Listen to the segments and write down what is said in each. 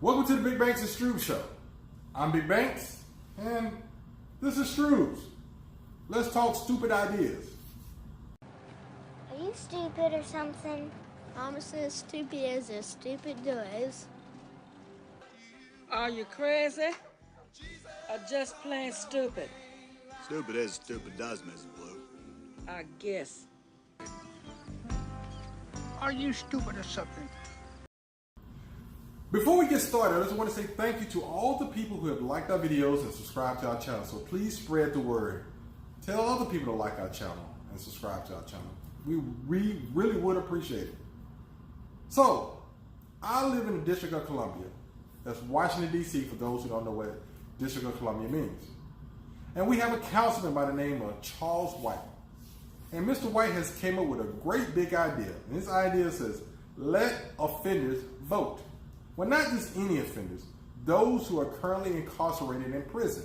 Welcome to the Big Banks and Stroobz show. I'm Big Banks, and this is Stroobz. Let's talk stupid ideas. Are you stupid or something? I'm as stupid as a stupid does. Are you crazy? Or just plain stupid? Stupid as stupid does, Mrs. Blue. I guess. Are you stupid or something? Before we get started, I just want to say thank you to all the people who have liked our videos and subscribed to our channel. So please spread the word. Tell other people to like our channel and subscribe to our channel. We really would appreciate it. So, I live in the District of Columbia. That's Washington, D.C., for those who don't know what District of Columbia means. And we have a councilman by the name of Charles White. And Mr. White has came up with a great big idea. And his idea says, let offenders vote. Well, not just any offenders, those who are currently incarcerated in prison.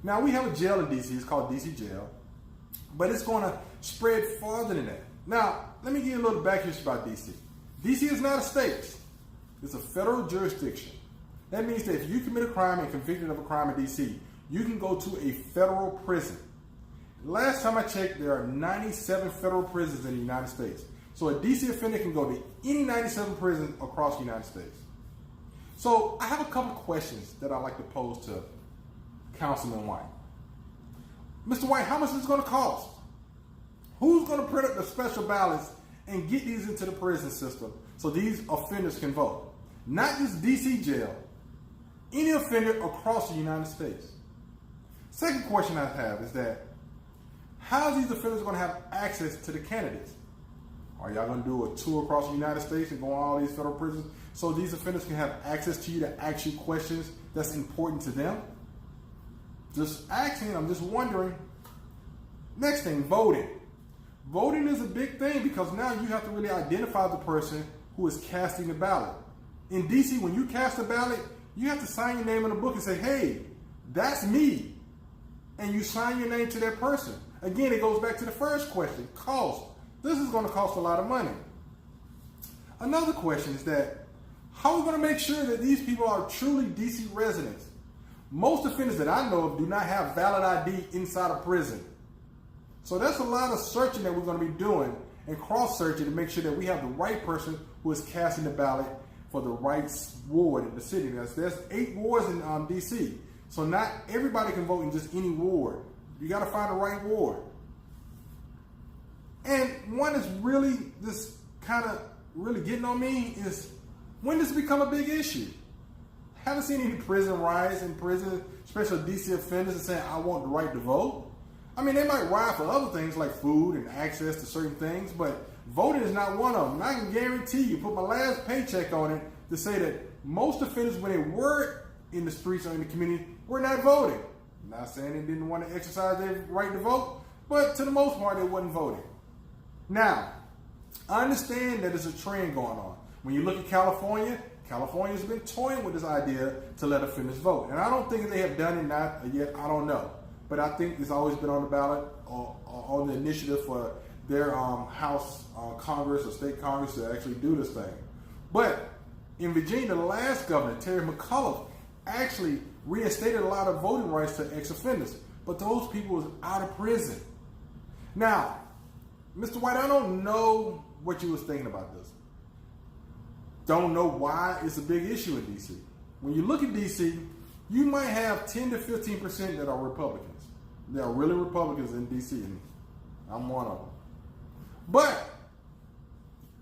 Now, we have a jail in D.C., it's called D.C. Jail, but it's going to spread farther than that. Now, let me give you a little back history about D.C. D.C. is not a state, it's a federal jurisdiction. That means that if you commit a crime and convicted of a crime in D.C., you can go to a federal prison. Last time I checked, there are 97 federal prisons in the United States. So a D.C. offender can go to any 97 prisons across the United States. So I have a couple of questions that I'd like to pose to Councilman White. Mr. White, how much is it going to cost? Who's going to print up the special ballots and get these into the prison system so these offenders can vote? Not just D.C. jail, any offender across the United States. Second question I have is that how are these offenders going to have access to the candidates? Are y'all going to do a tour across the United States and go on all these federal prisons so these offenders can have access to you to ask you questions that's important to them? Just asking, I'm just wondering. Next thing, voting. Voting is a big thing because now you have to really identify the person who is casting the ballot. In DC, when you cast a ballot, you have to sign your name in a book and say, hey, that's me. And you sign your name to that person. Again, it goes back to the first question, cost. This is going to cost a lot of money. Another question is that, how are we going to make sure that these people are truly DC residents? Most offenders that I know of do not have valid ID inside a prison. So that's a lot of searching that we're going to be doing and cross-searching to make sure that we have the right person who is casting the ballot for the right ward in the city. There's 8 wards in DC. So not everybody can vote in just any ward. You got to find the right ward. And one that's really just kind of really getting on me is, when does it become a big issue? Haven't seen any prison riots in prison, especially DC offenders, and saying, I want the right to vote. I mean, they might riot for other things like food and access to certain things, but voting is not one of them. And I can guarantee you, put my last paycheck on it to say that most offenders, when they were in the streets or in the community, were not voting. I'm not saying they didn't want to exercise their right to vote, but to the most part, they wasn't voting. Now, I understand that there's a trend going on. When you look at California's been toying with this idea to let offenders vote. And I don't think they have done it not yet, I don't know. But I think it's always been on the ballot or on the initiative for their House Congress or State Congress to actually do this thing. But in Virginia, the last governor, Terry McAuliffe, actually reinstated a lot of voting rights to ex-offenders. But those people was out of prison. Now, Mr. White, I don't know what you was thinking about this. Don't know why it's a big issue in D.C. When you look at D.C., you might have 10 to 15% that are Republicans. There are really Republicans in D.C., and I'm one of them. But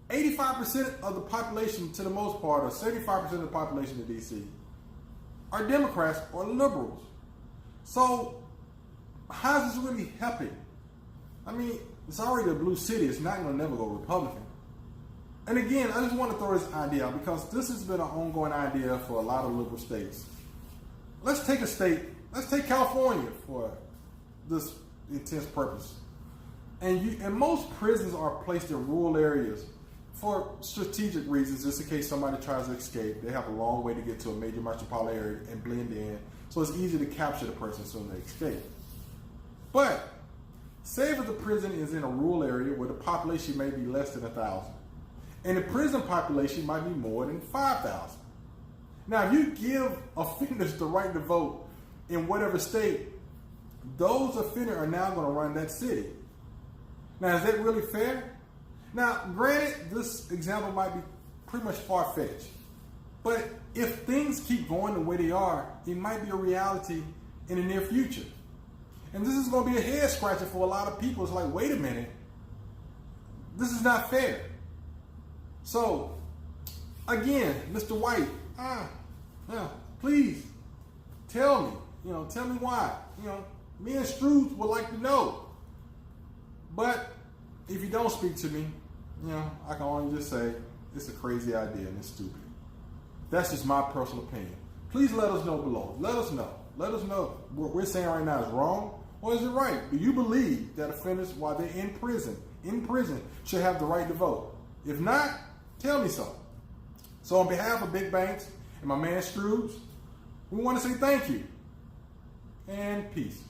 85% of the population, to the most part, or 75% of the population in D.C., are Democrats or liberals. So how's this really helping? I mean, it's already a blue city. It's not going to never go Republican. And again, I just want to throw this idea out because this has been an ongoing idea for a lot of liberal states. Let's take a state, let's take California for this intense purpose. And most prisons are placed in rural areas for strategic reasons, just in case somebody tries to escape. They have a long way to get to a major metropolitan area and blend in, so it's easy to capture the person as soon as they escape. But say if the prison is in a rural area where the population may be less than 1,000, and the prison population might be more than 5,000. Now, if you give offenders the right to vote in whatever state, those offenders are now going to run that city. Now, is that really fair? Now, granted, this example might be pretty much far-fetched, but if things keep going the way they are, it might be a reality in the near future. And this is going to be a head-scratcher for a lot of people. It's like, wait a minute, this is not fair. So, again, Mr. White, please tell me, tell me why. Me and Stroobz would like to know. But if you don't speak to me, I can only just say it's a crazy idea and it's stupid. That's just my personal opinion. Please let us know below. Let us know. Let us know what we're saying right now is wrong or is it right? Do you believe that offenders, while they're in prison, should have the right to vote? If not, tell me so. So on behalf of Big Banks and my man Stroobz, we want to say thank you and peace.